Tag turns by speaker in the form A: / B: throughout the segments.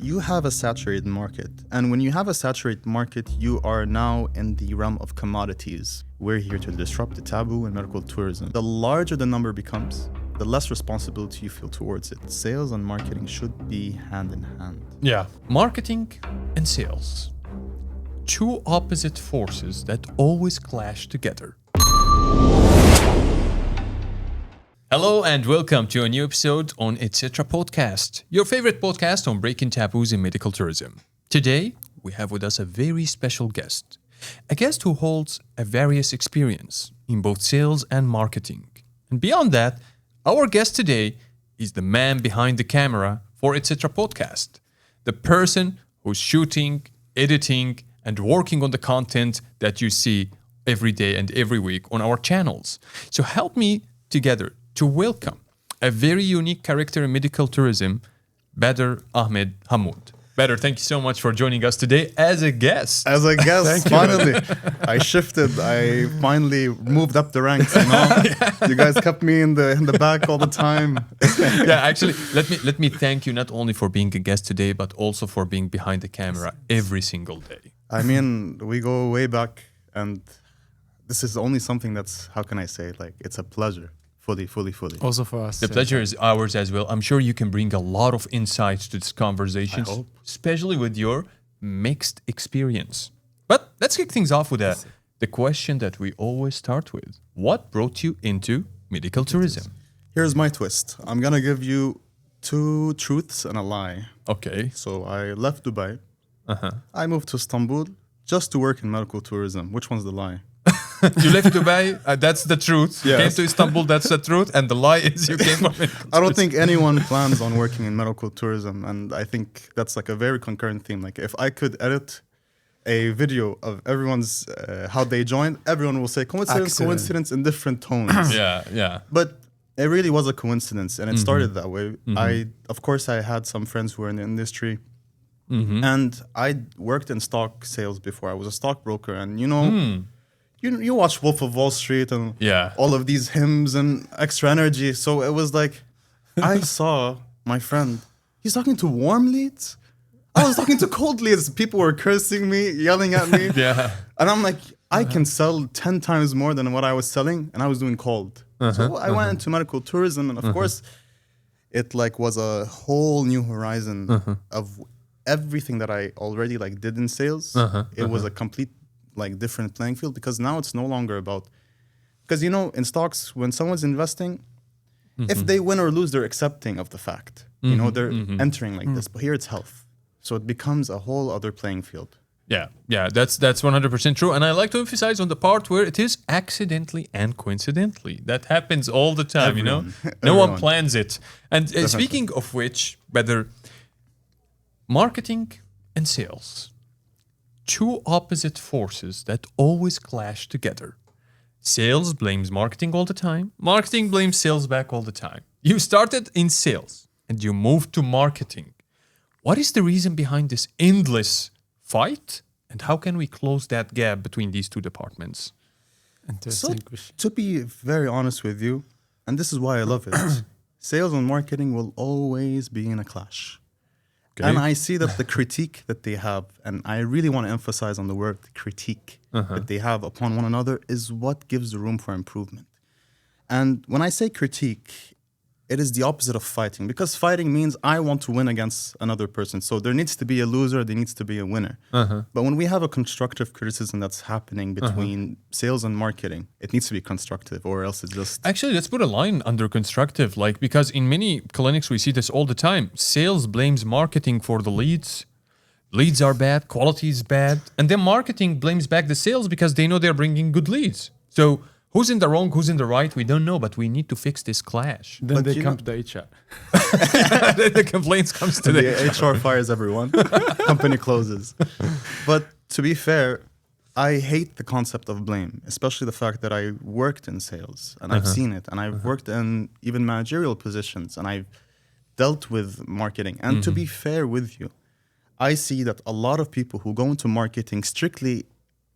A: You have a saturated market. And when you have a saturated market, you are now in the realm of commodities. We're here to disrupt the taboo in medical tourism. The larger the number becomes, the less responsibility you feel towards it. Sales and marketing should be hand in hand.
B: Yeah. Marketing and sales. Two opposite forces that always clash together. Hello and welcome to a new episode on Etc. Podcast, your favorite podcast on breaking taboos in medical tourism. Today, we have with us a very special guest. A guest who holds a various experience in both sales and marketing. And beyond that, our guest today is the man behind the camera for Etc. Podcast. The person who's shooting, editing, and working on the content that you see every day and every week on our channels. So help me together to welcome a very unique character in medical tourism, Bader Ahmad Hammoud. Bader, thank you so much for joining us today as a guest.
A: As a guest, finally. I shifted. I finally moved up the ranks. You know? You guys kept me in the back all the time.
B: Yeah, actually, let me thank you not only for being a guest today, but also for being behind the camera every single day.
A: I mean, we go way back, and this is only something that's, how can I say, like, it's a pleasure. Fully.
C: Also for us.
B: The pleasure is ours as well. I'm sure you can bring a lot of insights to this conversation, especially with your mixed experience. But let's kick things off with the question that we always start with. What brought you into medical tourism?
A: Here's my twist. I'm going to give you two truths and a lie.
B: Okay.
A: So I left Dubai. I moved to Istanbul just to work in medical tourism. Which one's the lie?
B: You left Dubai, that's the truth. You
A: Yes.
B: came to Istanbul, that's the truth. And the lie is you came from medical
A: I don't
B: tourism.
A: think anyone plans on working in medical tourism. And I think that's like a very concurrent theme. Like if I could edit a video of everyone's, how they joined, everyone will say coincidence in different tones.
B: Yeah.
A: But it really was a coincidence. And it started that way. Of course, I had some friends who were in the industry. And I worked in stock sales before. I was a stockbroker. And, you know... You watch Wolf of Wall Street and all of these hymns and extra energy. So it was like, I saw my friend, he's talking to warm leads. I was talking to cold leads. People were cursing me, yelling at me. And I'm like, I can sell 10 times more than what I was selling. And I was doing cold. So I went into medical tourism. And of course, it like was a whole new horizon of everything that I already like did in sales. It was a complete like different playing field because now it's no longer about, because you know in stocks when someone's investing, if they win or lose they're accepting of the fact, you know, they're entering like this, but here it's health, so it becomes a whole other playing field.
B: Yeah, that's 100% true. And I like to emphasize on the part where it is accidentally and coincidentally. That happens all the time, you know? No one plans it. And speaking of which, whether marketing and sales, two opposite forces that always clash together. Sales blames marketing all the time. Marketing blames sales back all the time. You started in sales and you moved to marketing. What is the reason behind this endless fight? And how can we close that gap between these two departments?
A: So, to be very honest with you, and this is why I love it, sales and marketing will always be in a clash. And I see that the critique that they have, and I really want to emphasize on the word critique that they have upon one another is what gives the room for improvement. And when I say critique, it is the opposite of fighting, because fighting means I want to win against another person. So there needs to be a loser, there needs to be a winner. But when we have a constructive criticism that's happening between sales and marketing, it needs to be constructive, or else it's just...
B: Actually, let's put a line under constructive, like, because in many clinics we see this all the time. Sales blames marketing for the leads. Leads are bad, quality is bad. And then marketing blames back the sales because they know they're bringing good leads. So who's in the wrong, who's in the right, we don't know, but we need to fix this clash.
C: Then they come to the HR.
B: The complaints comes to
A: the HR fires everyone. Company closes. But to be fair, I hate the concept of blame, especially the fact that I worked in sales and I've seen it, and I've worked in even managerial positions, and I've dealt with marketing. And to be fair with you, I see that a lot of people who go into marketing strictly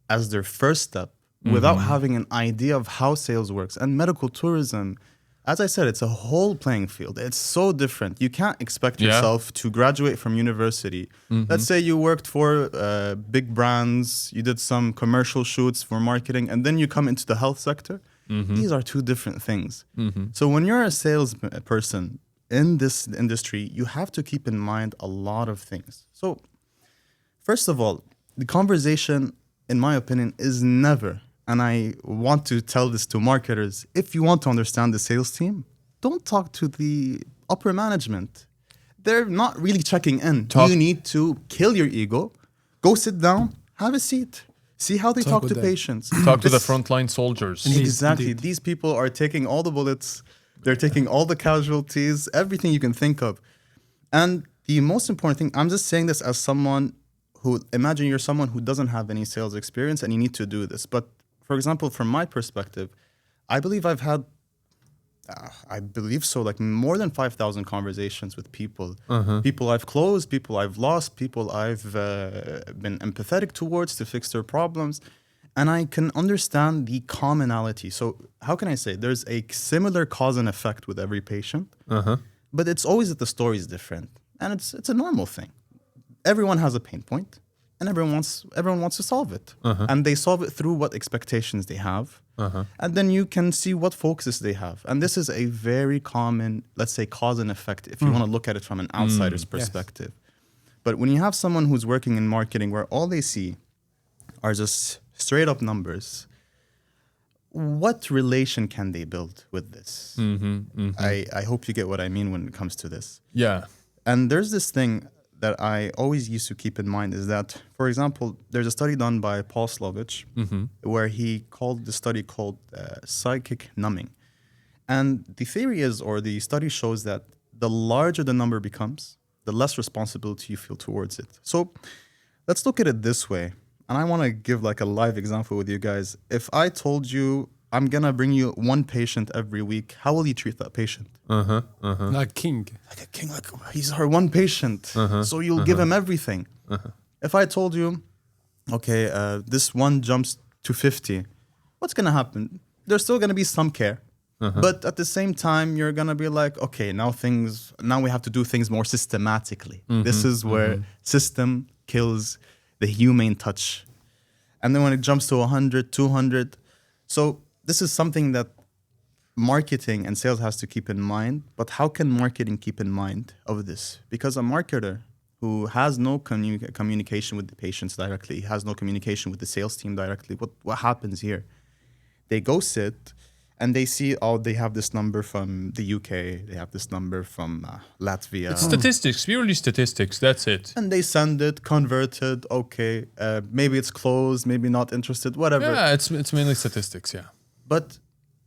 A: as their first step without having an idea of how sales works. And medical tourism as I said, it's a whole playing field. It's so different. You can't expect
B: Yeah.
A: yourself to graduate from university. Let's say you worked for big brands, you did some commercial shoots for marketing, and then you come into the health sector. These are two different things. So when you're a salesperson in this industry, you have to keep in mind a lot of things. So first of all, the conversation, in my opinion, is never, and I want to tell this to marketers, if you want to understand the sales team, don't talk to the upper management. They're not really checking in. You need to kill your ego, go sit down, have a seat, see how they talk to patients.
B: Talk to the frontline soldiers.
A: Exactly.
C: Indeed.
A: These people are taking all the bullets, they're taking all the casualties, everything you can think of. And the most important thing, I'm just saying this as someone who, imagine you're someone who doesn't have any sales experience and you need to do this. But for example, from my perspective, I believe I've had, like more than 5,000 conversations with people. People I've closed, people I've lost, people I've been empathetic towards to fix their problems. And I can understand the commonality. So how can I say? There's a similar cause and effect with every patient, but it's always that the story is different. And it's a normal thing. Everyone has a pain point, and everyone wants to solve it. And they solve it through what expectations they have. And then you can see what focuses they have. And this is a very common, let's say, cause and effect, if you want to look at it from an outsider's perspective. But when you have someone who's working in marketing where all they see are just straight up numbers, what relation can they build with this? I hope you get what I mean when it comes to this.
B: Yeah.
A: And there's this thing that I always used to keep in mind is that, for example, there's a study done by Paul Slovich where he called the study called psychic numbing. And the theory is, or the study shows that the larger the number becomes, the less responsibility you feel towards it. So let's look at it this way. And I want to give like a live example with you guys. If I told you I'm going to bring you one patient every week, how will you treat that patient?
C: Like king.
A: Like a king, like he's our one patient. So you'll give him everything. If I told you, okay, this one jumps to 50, what's going to happen? There's still going to be some care. But at the same time, you're going to be like, okay, now we have to do things more systematically. This is where system kills the humane touch. And then when it jumps to 100, 200, so this is something that marketing and sales has to keep in mind. But how can marketing keep in mind of this? Because a marketer who has no communication with the patients directly, has no communication with the sales team directly, what happens here? They go sit and they see, oh, they have this number from the UK, they have this number from Latvia.
B: It's statistics, purely statistics. That's it.
A: And they send it, converted, okay, maybe it's closed, maybe not interested, whatever.
B: Yeah, it's mainly statistics, yeah.
A: But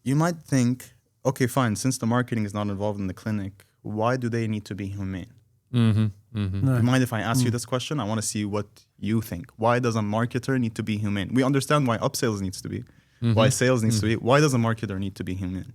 A: you might think, okay, fine, since the marketing is not involved in the clinic, why do they need to be humane?
C: No.
A: You mind if I ask you this question? I want to see what you think. Why does a marketer need to be humane? We understand why upsales needs to be, why sales needs to be. Why does a marketer need to be humane?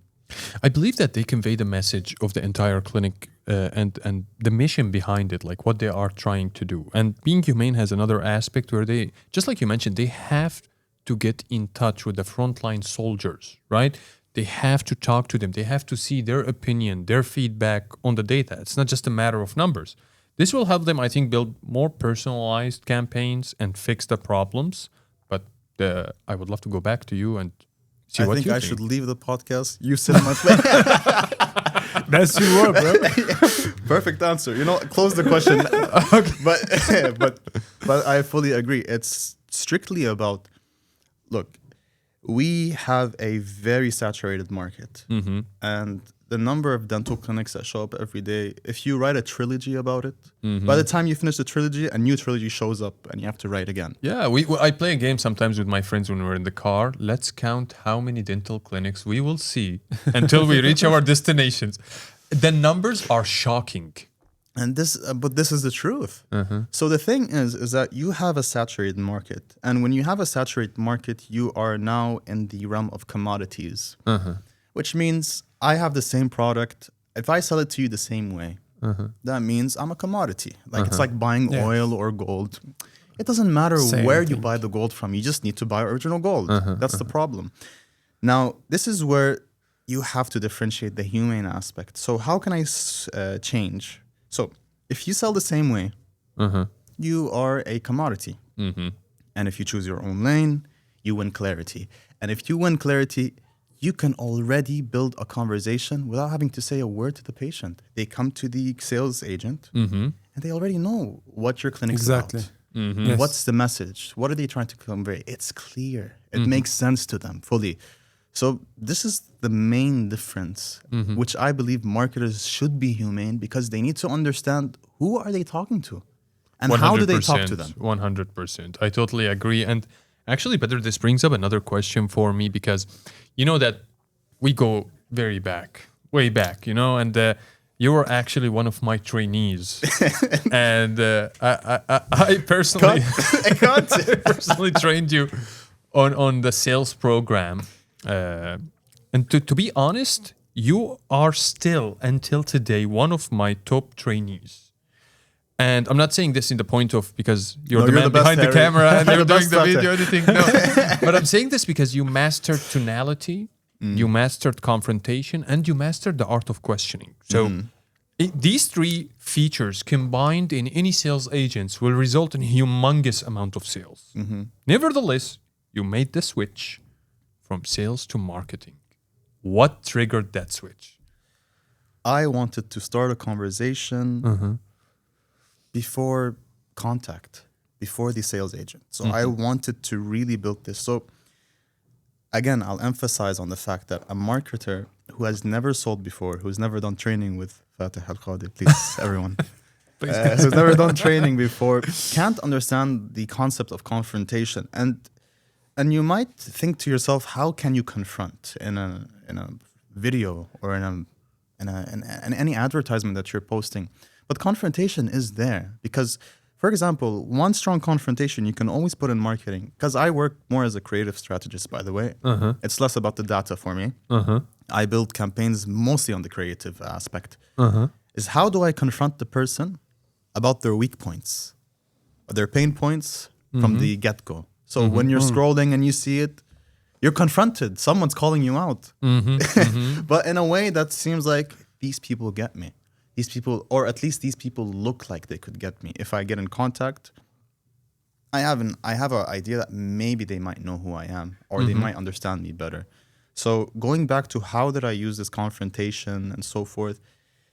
B: I believe that they convey the message of the entire clinic and the mission behind it, like what they are trying to do. And being humane has another aspect where they, just like you mentioned, they have to get in touch with the frontline soldiers, right? They have to talk to them. They have to see their opinion, their feedback on the data. It's not just a matter of numbers. This will help them, I think, build more personalized campaigns and fix the problems. But I would love to go back to you and see what you think.
A: I should leave the podcast. You sit in my place.
C: That's your word, bro.
A: Perfect answer. Close the question. Okay. But I fully agree. It's strictly about, look, we have a very saturated market. And the number of dental clinics that show up every day, if you write a trilogy about it, by the time you finish the trilogy, a new trilogy shows up and you have to write again.
B: Yeah, I play a game sometimes with my friends when we're in the car. Let's count how many dental clinics we will see until we reach our destinations. The numbers are shocking.
A: And but this is the truth. So the thing is that you have a saturated market. And when you have a saturated market, you are now in the realm of commodities, which means I have the same product. If I sell it to you the same way, that means I'm a commodity. Like it's like buying oil or gold. It doesn't matter where you buy the gold from. You just need to buy original gold. That's the problem. Now, this is where you have to differentiate the humane aspect. So how can I change? So if you sell the same way, you are a commodity. And if you choose your own lane, you win clarity. And if you win clarity, you can already build a conversation without having to say a word to the patient. They come to the sales agent and they already know what your clinic's
C: Exactly.
A: about.
C: Yes.
A: What's the message? What are they trying to convey? It's clear. It makes sense to them fully. So this is the main difference, which I believe marketers should be humane because they need to understand who are they talking to and how do they talk to them.
B: 100%. I totally agree. And actually, Bader, this brings up another question for me because you know that we go very back, way back, you know, and you were actually one of my trainees. And I personally, personally trained you on the sales program. And to be honest, you are still, until today, one of my top trainees. And I'm not saying this in the point of because you're the man behind the camera and you're doing the video editing. No, but I'm saying this because you mastered tonality, you mastered confrontation, and you mastered the art of questioning. So these three features combined in any sales agents will result in a humongous amount of sales. Nevertheless, you made the switch from sales to marketing. What triggered that switch?
A: I wanted to start a conversation before contact, before the sales agent. So I wanted to really build this. So again, I'll emphasize on the fact that a marketer who has never sold before, who's never done training with Fatih Al-Qadi, please, everyone, who's never done training before, can't understand the concept of confrontation. And you might think to yourself, how can you confront in a video or in any advertisement that you're posting? But confrontation is there because, for example, one strong confrontation you can always put in marketing, because I work more as a creative strategist, by the way. It's less about the data for me. I build campaigns mostly on the creative aspect. Is how do I confront the person about their weak points, their pain points from the get-go? So when you're scrolling and you see it, you're confronted. Someone's calling you out. But in a way that seems like these people get me. These people, or at least these people look like they could get me. If I get in contact, I have an idea that maybe they might know who I am or they might understand me better. So going back to how did I use this confrontation and so forth,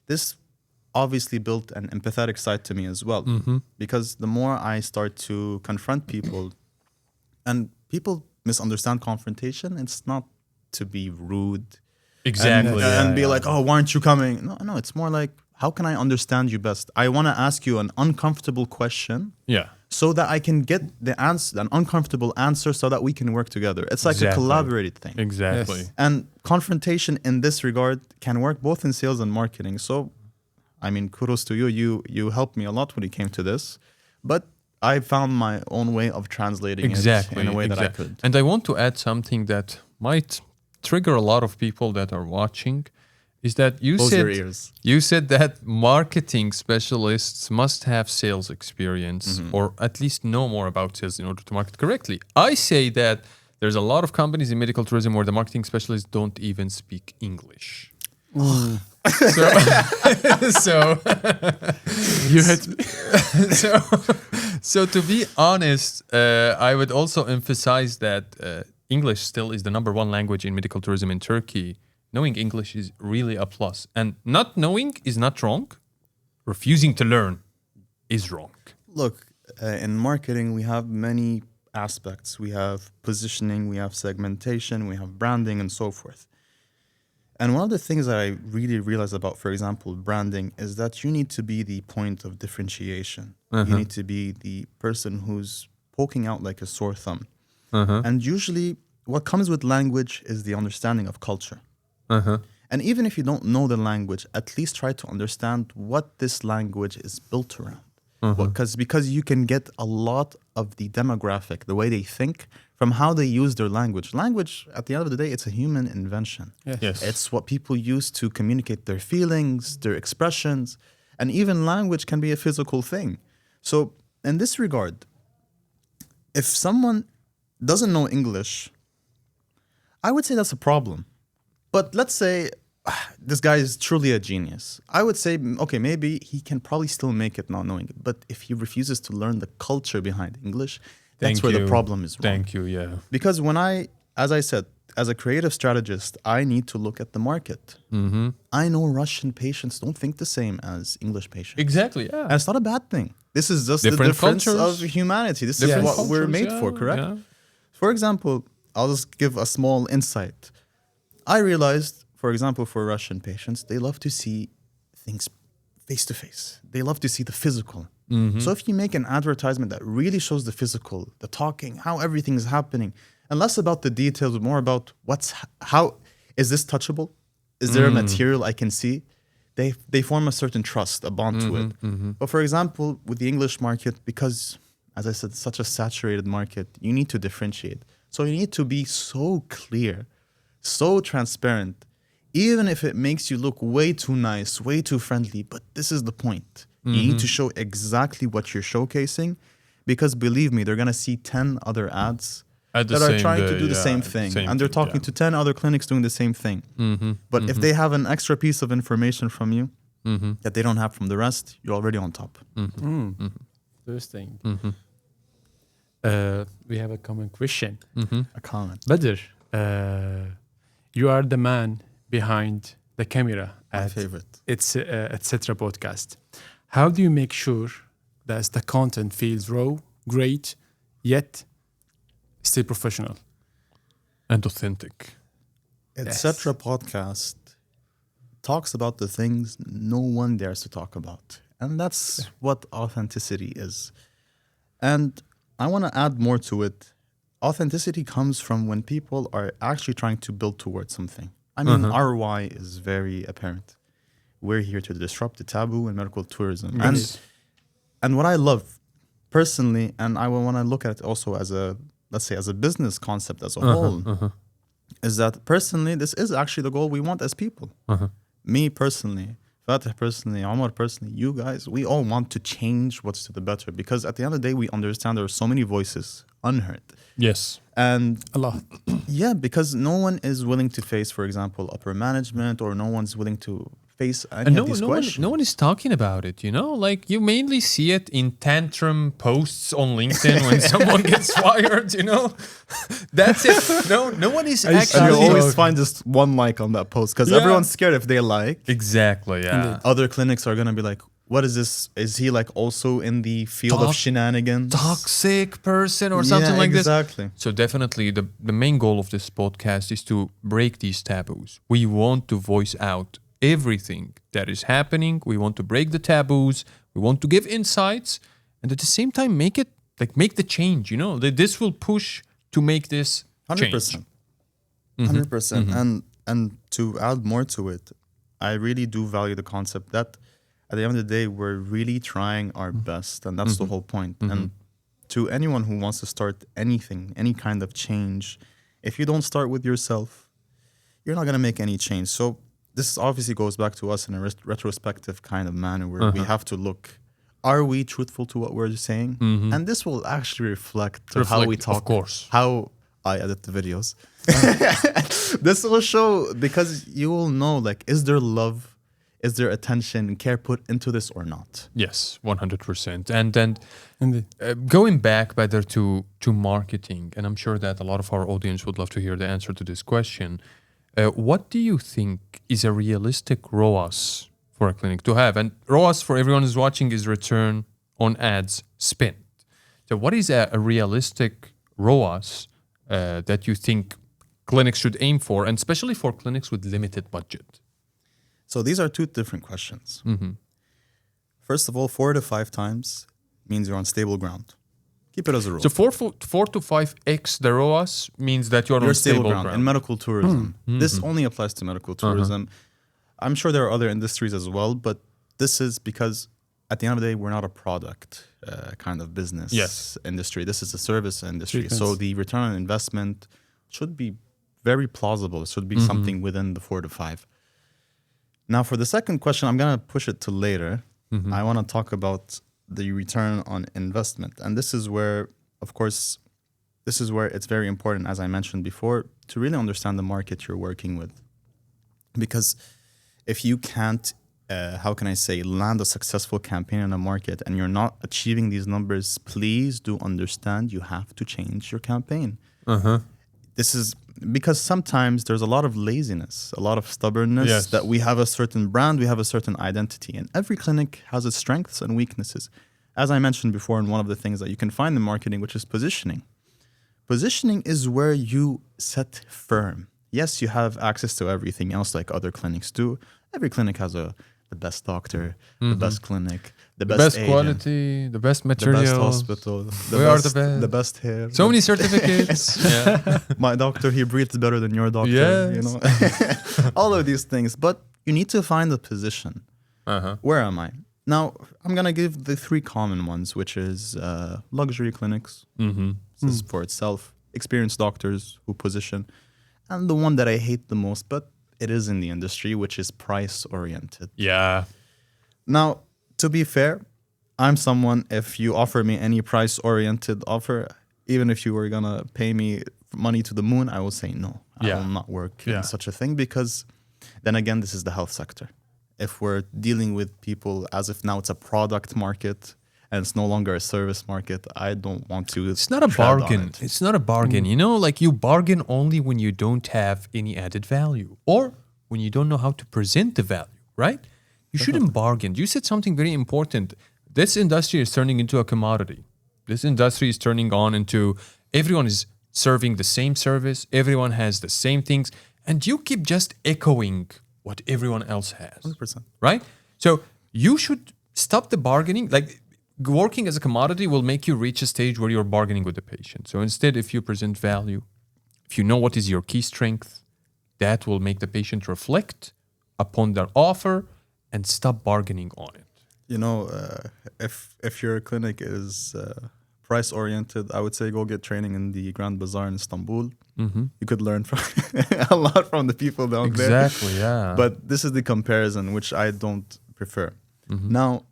A: this obviously built an empathetic side to me as well. Because the more I start to confront people, and people misunderstand confrontation, it's not to be rude.
B: Exactly.
A: And be like, oh, why aren't you coming? No, it's more like, how can I understand you best? I want to ask you an uncomfortable question. So that I can get the answer, an uncomfortable answer, so that we can work together. It's like a collaborated thing.
B: Exactly.
C: Yes.
A: And confrontation in this regard can work both in sales and marketing. So, I mean, kudos to you. You helped me a lot when it came to this. But I found my own way of translating it in a way that I could.
B: And I want to add something that might trigger a lot of people that are watching. Is that you
A: Close
B: said
A: your ears.
B: You said that marketing specialists must have sales experience or at least know more about sales in order to market correctly. I say that there's a lot of companies in medical tourism where the marketing specialists don't even speak English. So
C: You had
B: so to be honest, I would also emphasize that English still is the number one language in medical tourism in Turkey. Knowing English is really a plus. And not knowing is not wrong. Refusing to learn is wrong.
A: Look, in marketing, we have many aspects. We have positioning, we have segmentation, we have branding, and so forth. And one of the things that I really realized about, for example, branding is that you need to be the point of differentiation. You need to be the person who's poking out like a sore thumb. And usually what comes with language is the understanding of culture. And even if you don't know the language, at least try to understand what this language is built around. Because you can get a lot of the demographic, the way they think, from how they use their language. Language, at the end of the day, it's a human invention.
B: Yes.
A: It's what people use to communicate their feelings, their expressions, and even language can be a physical thing. So in this regard, if someone doesn't know English, I would say that's a problem. But let's say this guy is truly a genius. I would say, okay, maybe he can probably still make it not knowing it. But if he refuses to learn the culture behind English, that's where the problem is wrong.
B: Thank you, yeah.
A: Because as I said, as a creative strategist, I need to look at the market. I know Russian patients don't think the same as English patients.
B: Exactly, yeah.
A: And it's not a bad thing. This is just
B: Different
A: the difference
B: cultures.
A: of humanity. This
B: Different
A: is what we're
B: cultures,
A: made
B: yeah,
A: for, correct?
B: yeah.
A: For example, I'll just give a small insight. I realized, for example, for Russian patients, they love to see things face to face. They love to see the physical. So if you make an advertisement that really shows the physical, the talking, how everything is happening, and less about the details, more about how is this touchable? Is there a material I can see? They form a certain trust, a bond to it. But for example, with the English market, because as I said, it's such a saturated market, you need to differentiate. So you need to be so clear, so transparent, even if it makes you look way too nice, way too friendly. But this is the point. You need to show exactly what you're showcasing, because believe me, they're going to see 10 other ads that are trying to do the same thing. And they're talking to 10 other clinics doing the same thing. But if they have an extra piece of information from you that they don't have from the rest, you're already on top.
C: Interesting. We have a common question.
A: A comment.
C: Bader, you are the man behind the camera
A: My
C: at
A: favorite.
C: etc. podcast. How do you make sure that the content feels raw, great, yet still professional?
B: And authentic.
A: Etc. podcast talks about the things no one dares to talk about. And that's what authenticity is. And I want to add more to it. Authenticity comes from when people are actually trying to build towards something. I mean, ROI is very apparent. We're here to disrupt the taboo in medical tourism. And what I love personally, and I want to look at it also as let's say as a business concept as a whole, is that personally, this is actually the goal we want as people. Me personally, Fatih personally, Omar personally, you guys, we all want to change what's to the better, because at the end of the day, we understand there are so many voices unheard.
B: Yes.
A: And
C: A lot.
A: yeah, because no one is willing to face, for example, upper management, or no one's willing to face any of these questions.
B: No one is talking about it, you know? Like, you mainly see it in tantrum posts on LinkedIn when someone gets fired, you know? That's it. No one is
A: And
B: actually...
A: you always find just one like on that post, because everyone's scared if they like.
B: Exactly, yeah.
A: Other clinics are going to be like, what is this? Is he like also in the field of shenanigans?
B: Toxic person or something like this.
A: Exactly.
B: So definitely the main goal of this podcast is to break these taboos. We want to voice out everything that is happening. We want to break the taboos. We want to give insights, and at the same time make the change, you know? This will push to make this
A: 100%. 100%. And to add more to it, I really do value the concept that at the end of the day, we're really trying our best, and that's the whole point. And to anyone who wants to start anything, any kind of change, if you don't start with yourself, you're not going to make any change. So this obviously goes back to us in a retrospective kind of manner, where we have to look, are we truthful to what we're saying? And this will actually reflect how we talk,
B: of course.
A: how I edit the videos. This will show, because you will know, like, is there love? Is there attention and care put into this or not?
B: Yes, 100%. And then going back better to marketing, and I'm sure that a lot of our audience would love to hear the answer to this question. What do you think is a realistic ROAS for a clinic to have? And ROAS, for everyone who's watching, is return on ads spent. So what is a realistic ROAS that you think clinics should aim for, and especially for clinics with limited budget?
A: So these are two different questions. First of all, 4 to 5 times means you're on stable ground. Keep it as a rule.
B: So 4 to 5x the ROAS means that you're on stable ground.
A: In medical tourism. This only applies to medical tourism. I'm sure there are other industries as well, but this is because at the end of the day, we're not a product kind of business industry. This is a service industry. So the return on investment should be very plausible. It should be something within the 4 to 5. Now, for the second question, I'm going to push it to later. I want to talk about the return on investment. And this is where, of course, it's very important, as I mentioned before, to really understand the market you're working with. Because if you can't, how can I say, land a successful campaign in a market and you're not achieving these numbers, please do understand you have to change your campaign. This is because sometimes there's a lot of laziness, a lot of stubbornness,
B: Yes.
A: that we have a certain brand, we have a certain identity, and every clinic has its strengths and weaknesses. As I mentioned before, in one of the things that you can find in marketing, which is positioning. Positioning is where you set firm. Yes, you have access to everything else like other clinics do. Every clinic has the best doctor, the best clinic, the best agent,
B: quality, the best
A: the
B: materials.
A: best hospital,
B: We are the best.
A: the best hair.
B: So many certificates. Yeah.
A: My doctor, he breathes better than your doctor.
B: Yes.
A: You know, all of these things. But you need to find the position. Where am I? Now, I'm going to give the three common ones, which is luxury clinics. This is for itself. Experienced doctors who position. And the one that I hate the most, but it is in the industry, which is price-oriented.
B: Yeah.
A: Now, to be fair, I'm someone, if you offer me any price-oriented offer, even if you were going to pay me money to the moon, I will say no. I will not work in such a thing, because then again, this is the health sector. If we're dealing with people as if now it's a product market and it's no longer a service market, I don't want to.
B: It's not a bargain. It's not a bargain. You know, like you bargain only when you don't have any added value or when you don't know how to present the value, right? You shouldn't bargain. You said something very important. This industry is turning into a commodity. This industry is turning on into everyone is serving the same service. Everyone has the same things. And you keep just echoing what everyone else has.
A: 100%.
B: Right? So you should stop the bargaining. Like working as a commodity will make you reach a stage where you're bargaining with the patient. So instead, if you present value, if you know what is your key strength, that will make the patient reflect upon their offer and stop bargaining on it.
A: You know, if your clinic is price oriented, I would say go get training in the Grand Bazaar in Istanbul. You could learn from a lot from the people down there.
B: Exactly, yeah.
A: But this is the comparison, which I don't prefer. Now,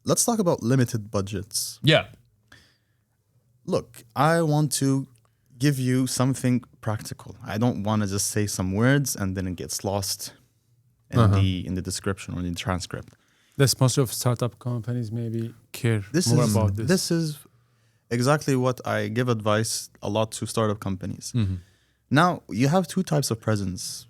A: let's talk about limited budgets.
B: Yeah.
A: Look, I want to give you something practical. I don't want to just say some words and then it gets lost in the description or in the transcript.
C: That's most of startup companies maybe care more about this.
A: This is exactly what I give advice a lot to startup companies. Now, you have two types of presence.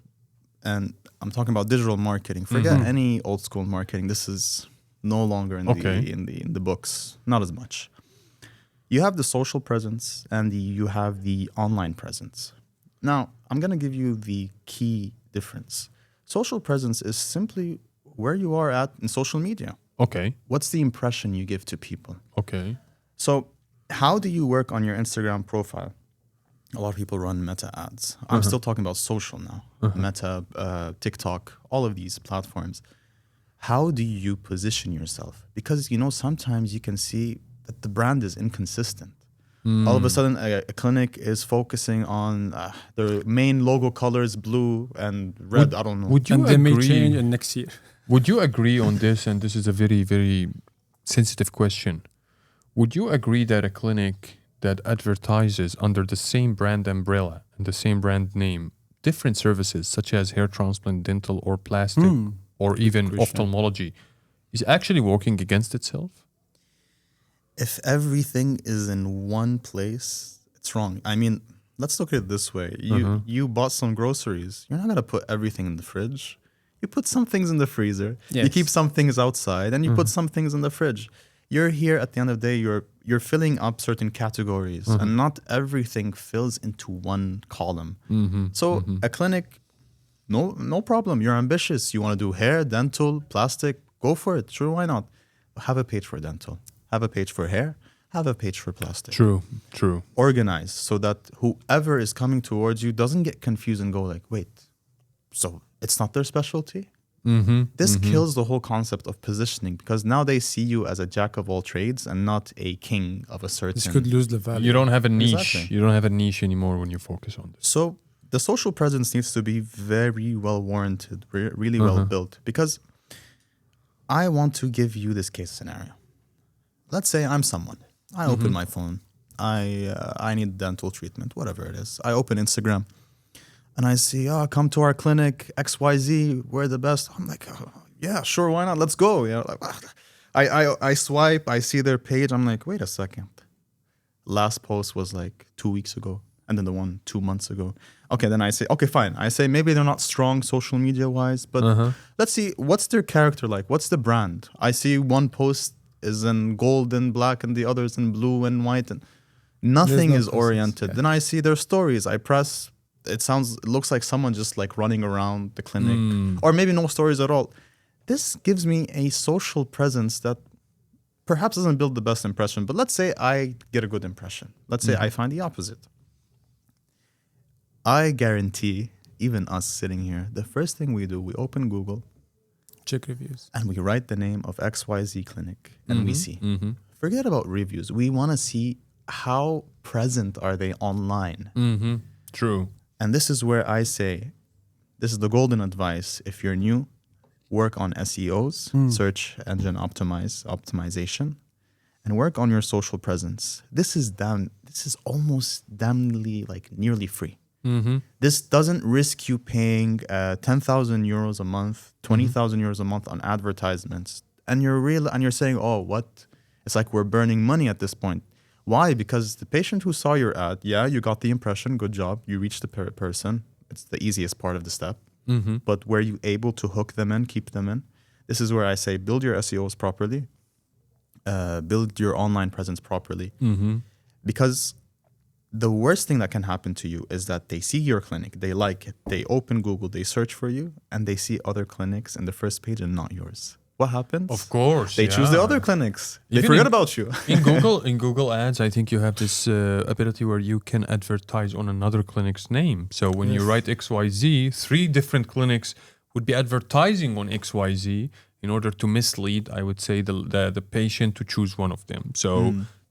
A: And I'm talking about digital marketing. Forget any old school marketing. This is no longer in the books, not as much. You have the social presence and you have the online presence. Now, I'm going to give you the key difference. Social presence is simply where you are at in social media.
B: Okay.
A: What's the impression you give to people?
B: Okay.
A: So how do you work on your Instagram profile? A lot of people run Meta ads. I'm still talking about social now. Meta, TikTok, all of these platforms. How do you position yourself? Because, you know, sometimes you can see that the brand is inconsistent. All of a sudden, a clinic is focusing on their main logo colors, blue and red. I don't know.
B: Would you
C: And they may
B: agree?
C: change in next year.
B: Would you agree on this? And this is a very, very sensitive question. Would you agree that a clinic that advertises under the same brand umbrella and the same brand name, different services such as hair transplant, dental, or plastic, or even ophthalmology, is actually working against itself?
A: If everything is in one place, it's wrong. I mean, let's look at it this way. You bought some groceries. You're not going to put everything in the fridge. You put some things in the freezer.
C: Yes.
A: You keep some things outside and you put some things in the fridge. You're here at the end of the day, you're filling up certain categories and not everything fills into one column. So a clinic, no problem. You're ambitious. You want to do hair, dental, plastic, go for it. Sure, why not? Have a page for dental. Have a page for hair. Have a page for plastic.
B: True.
A: Organize so that whoever is coming towards you doesn't get confused and go like, wait, so it's not their specialty? This kills the whole concept of positioning because now they see you as a jack of all trades and not a king of a certain...
C: This could lose the value.
B: You don't have a niche.
A: Exactly.
B: You don't have a niche anymore when you focus on this.
A: So the social presence needs to be very well warranted, really well built, because I want to give you this case scenario. Let's say I'm someone. I open my phone. I need dental treatment, whatever it is. I open Instagram. and I see, come to our clinic, XYZ, we're the best. I'm like, yeah, sure, why not? Let's go. Like, I swipe, I see their page. I'm like, wait a second. Last post was like 2 weeks ago, and then the one 2 months ago. Okay, then I say, okay, fine. I say maybe they're not strong social media wise, but let's see, what's their character like? What's the brand? I see one post is in gold and black, and the others in blue and white, and nothing is oriented. Then I see their stories. I press. It looks like someone just like running around the clinic, or maybe no stories at all. This gives me a social presence that perhaps doesn't build the best impression, but let's say I get a good impression. Let's say I find the opposite. I guarantee, even us sitting here, the first thing we do, we open Google,
C: check reviews,
A: and we write the name of XYZ clinic, and we see. Forget about reviews. We want to see how present are they online.
B: True.
A: And this is where I say, this is the golden advice. If you're new, work on SEOs, search engine optimization, and work on your social presence. This is almost damnly like nearly free. This doesn't risk you paying 10,000 euros a month, 20,000 euros a month on advertisements, and you're saying, oh, what? It's like we're burning money at this point. Why? Because the patient who saw your ad, you got the impression, good job, you reached the person. It's the easiest part of the step. But were you able to hook them in, keep them in? This is where I say build your SEOs properly, build your online presence properly. Because the worst thing that can happen to you is that they see your clinic, they like it, they open Google, they search for you, and they see other clinics in the first page and not yours. What happens?
B: Of course,
A: they choose the other clinics. They forget about you.
B: in Google Ads, I think you have this ability where you can advertise on another clinic's name. So when you write XYZ, 3 different clinics would be advertising on XYZ in order to mislead, I would say, the patient to choose one of them. So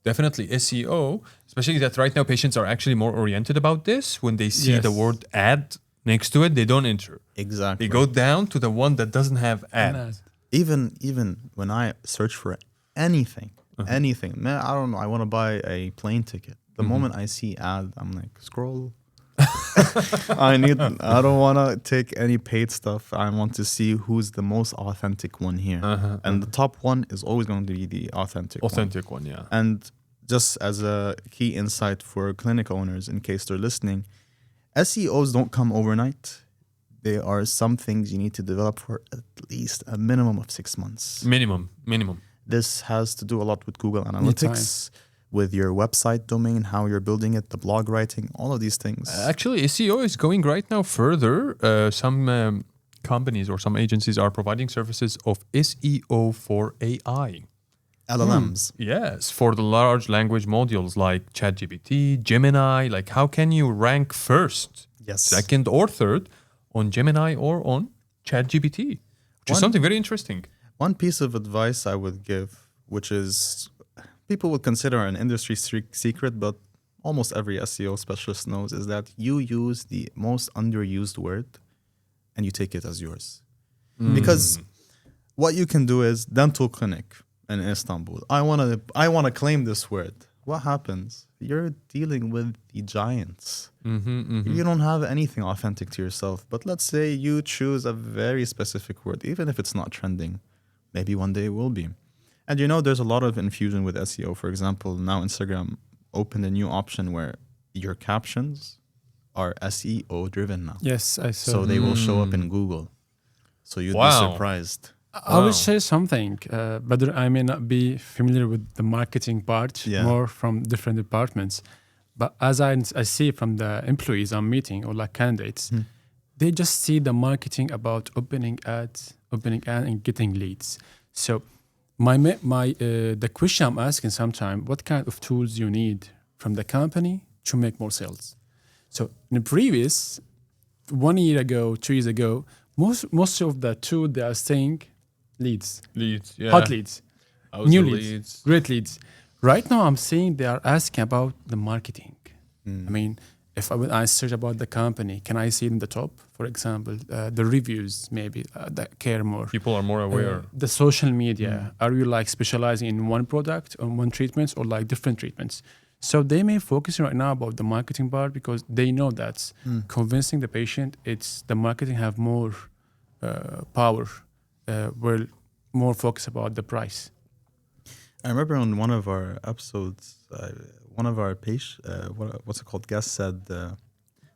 B: definitely SEO, especially that right now patients are actually more oriented about this. When they see the word ad next to it, they don't enter.
A: Exactly.
B: They go down to the one that doesn't have ad.
A: Even when I search for anything, man, I don't know, I want to buy a plane ticket. The moment I see ad, I'm like, scroll. I don't want to take any paid stuff. I want to see who's the most authentic one here. And the top one is always going to be the authentic
B: one, yeah.
A: And just as a key insight for clinic owners, in case they're listening, SEOs don't come overnight. There are some things you need to develop for at least a minimum of 6 months.
B: Minimum.
A: This has to do a lot with Google Analytics, with your website domain, how you're building it, the blog writing, all of these things.
B: Actually, SEO is going right now further. Some companies or some agencies are providing services of SEO for AI.
A: LLMs.
B: Yes, for the large language modules like ChatGPT, Gemini. Like, how can you rank first, second, or third on Gemini or on ChatGPT, which is something very interesting.
A: One piece of advice I would give, which is people would consider an industry secret, but almost every SEO specialist knows, is that you use the most underused word and you take it as yours. Because what you can do is dental clinic in Istanbul. I want to claim this word. What happens? You're dealing with the giants. You don't have anything authentic to yourself. But let's say you choose a very specific word, even if it's not trending. Maybe one day it will be. And there's a lot of infusion with SEO. For example, now Instagram opened a new option where your captions are SEO driven now.
C: Yes, I saw.
A: So they will show up in Google. So you'd be surprised.
C: I will say something, but I may not be familiar with the marketing part, more from different departments. But as I see from the employees I'm meeting or like candidates, they just see the marketing about opening ads and getting leads. So the question I'm asking sometimes, what kind of tools you need from the company to make more sales? So in the previous 1 year ago, 2 years ago, most of the tools they are saying leads, hot leads, new leads, great leads. Right now, I'm seeing they are asking about the marketing. I mean, if I search about the company, can I see it in the top, for example, the reviews, maybe that care more.
B: People are more aware.
C: The social media. Are you like specializing in one product or one treatment or like different treatments? So they may focus right now about the marketing part because they know that convincing the patient, it's the marketing have more power, will more focus about the price.
A: I remember on one of our episodes, one of our what's it called, guests said that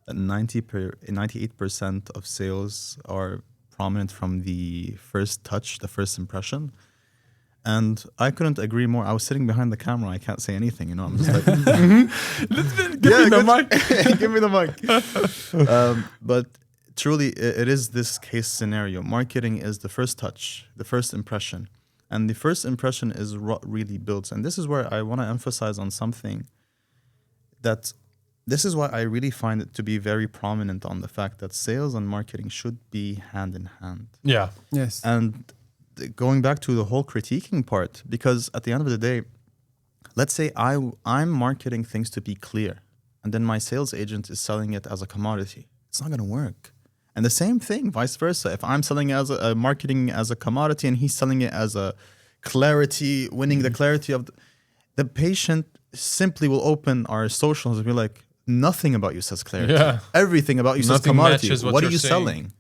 A: 98% of sales are prominent from the first touch, the first impression. And I couldn't agree more. I was sitting behind the camera. I can't say anything, you know. I'm just like,
C: Give me the mic.
A: give me the mic. But truly, it is this case scenario. Marketing is the first touch, the first impression. And the first impression is what really builds. And this is where I want to emphasize on something that this is why I really find it to be very prominent on the fact that sales and marketing should be hand in hand.
B: Yeah.
C: Yes.
A: And going back to the whole critiquing part, because at the end of the day, let's say I'm marketing things to be clear, and then my sales agent is selling it as a commodity. It's not going to work. And the same thing, vice versa. If I'm selling as a marketing as a commodity and he's selling it as a clarity, winning the clarity of the patient simply will open our socials and be like, nothing about you says clarity.
B: Yeah.
A: Everything about you says
B: Nothing
A: commodity.
B: matches what
A: What are
B: you're
A: you
B: saying.
A: selling?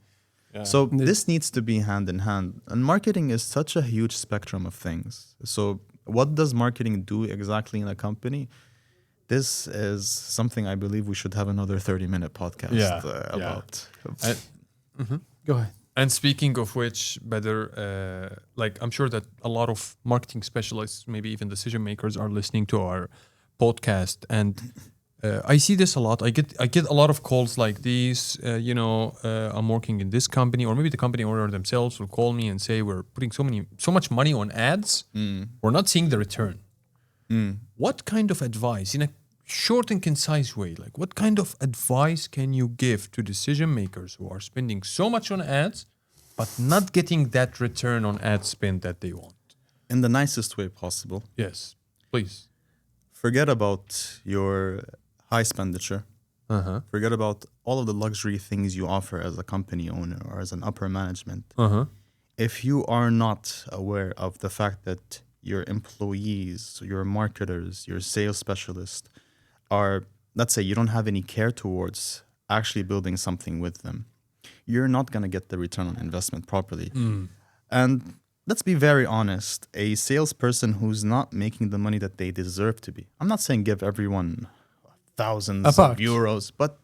B: Yeah.
A: So this needs to be hand in hand. And marketing is such a huge spectrum of things. So what does marketing do exactly in a company? This is something I believe we should have another 30-minute podcast about.
C: Go ahead.
B: And speaking of which, Bader, like I'm sure that a lot of marketing specialists, maybe even decision makers, are listening to our podcast, and I see this a lot. I get a lot of calls like these. I'm working in this company, or maybe the company owner themselves will call me and say, "We're putting so much money on ads. We're not seeing the return." What kind of advice, in a short and concise way, like what kind of advice can you give to decision makers who are spending so much on ads, but not getting that return on ad spend that they want?
A: In the nicest way possible.
B: Yes, please.
A: Forget about your high expenditure. Forget about all of the luxury things you offer as a company owner or as an upper management. If you are not aware of the fact that your employees, your marketers, your sales specialists are, let's say you don't have any care towards actually building something with them, you're not going to get the return on investment properly. And let's be very honest, a salesperson who's not making the money that they deserve to be. I'm not saying give everyone thousands of euros, but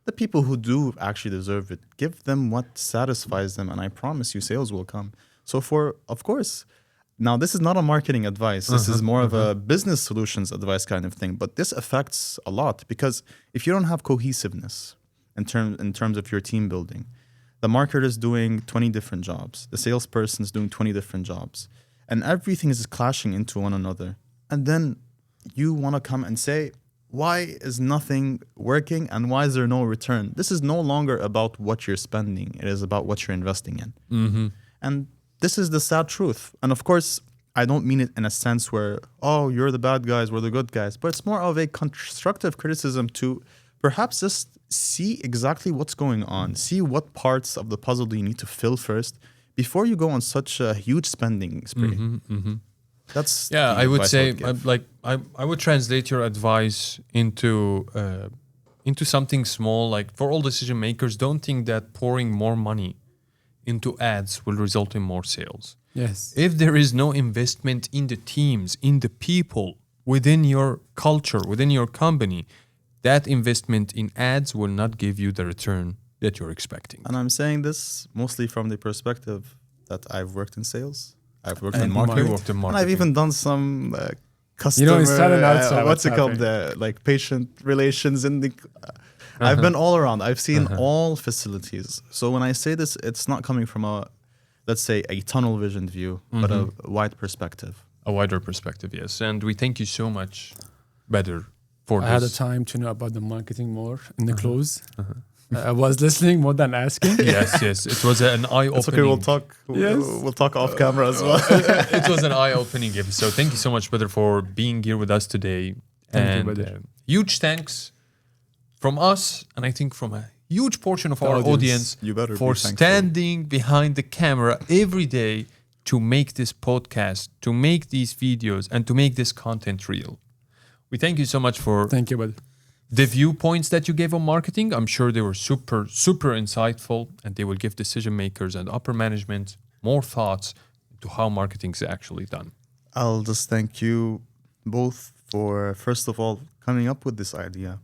A: the people who do actually deserve it, give them what satisfies them, and I promise you sales will come. So of course, now this is not a marketing advice. This is more of a business solutions advice kind of thing, but this affects a lot because if you don't have cohesiveness in terms of your team building, the marketer is doing 20 different jobs, the salesperson is doing 20 different jobs, and everything is clashing into one another. And then you want to come and say, why is nothing working and why is there no return? This is no longer about what you're spending. It is about what you're investing in. And this is the sad truth. And of course, I don't mean it in a sense where, oh, you're the bad guys, we're the good guys. But it's more of a constructive criticism to perhaps just see exactly what's going on. See what parts of the puzzle do you need to fill first before you go on such a huge spending spree. That's
B: I would say, I would translate your advice into something small. Like for all decision makers, don't think that pouring more money into ads will result in more sales.
C: Yes.
B: If there is no investment in the teams, in the people, within your culture, within your company, that investment in ads will not give you the return that you're expecting.
A: And I'm saying this mostly from the perspective that I've worked in sales. I've worked in marketing. And I've even done some customer,
C: inside and outside,
A: what's it called? Like patient relations in the... I've been all around. I've seen all facilities. So when I say this, it's not coming from let's say, a tunnel vision view, but a wide perspective.
B: A wider perspective, yes. And we thank you so much, Bader, for this.
C: I had the time to know about the marketing more in the close. I was listening more than asking.
B: Yes. It was an eye-opening.
A: It's okay, we'll talk. We'll talk off camera as well.
B: It was an eye-opening episode. Thank you so much, Bader, for being here with us today.
C: Thank you, Bader.
B: Huge thanks from us, and I think from a huge portion of our audience for standing behind the camera every day to make this podcast, to make these videos, and to make this content real. We thank you so much for
C: Thank you, Bader.
B: the viewpoints that you gave on marketing. I'm sure they were super, super insightful, and they will give decision makers and upper management more thoughts to how marketing is actually done.
A: I'll just thank you both for, first of all, coming up with this idea.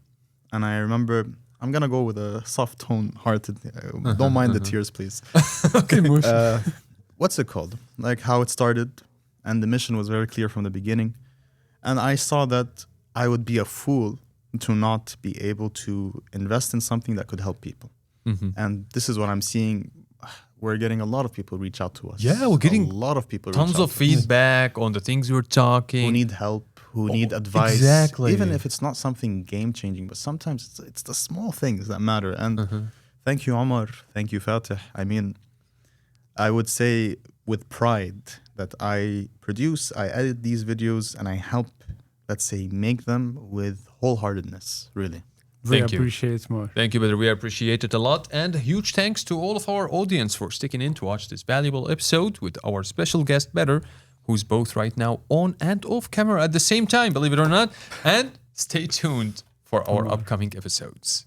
A: And I remember, I'm going to go with a soft tone hearted. Don't mind the tears, please.
C: Okay,
A: What's it called? Like how it started. And the mission was very clear from the beginning. And I saw that I would be a fool to not be able to invest in something that could help people. And this is what I'm seeing. We're getting a lot of people reach out to us.
B: Yeah, we're getting
A: a lot of people
B: tons
A: reach out
B: of
A: to us
B: feedback on the things we're talking.
A: who need help, who need advice.
B: exactly.
A: Even if it's not something game changing, but sometimes it's the small things that matter. And thank you, Omar. Thank you, Fatih. I mean, I would say with pride that I edit these videos, and I help, let's say, make them with wholeheartedness, really.
C: We
B: Thank you.
C: appreciate more.
B: Thank you, Bader. We appreciate it a lot. And a huge thanks to all of our audience for sticking in to watch this valuable episode with our special guest, Bader, who's both right now on and off camera at the same time, believe it or not. And stay tuned for our upcoming episodes.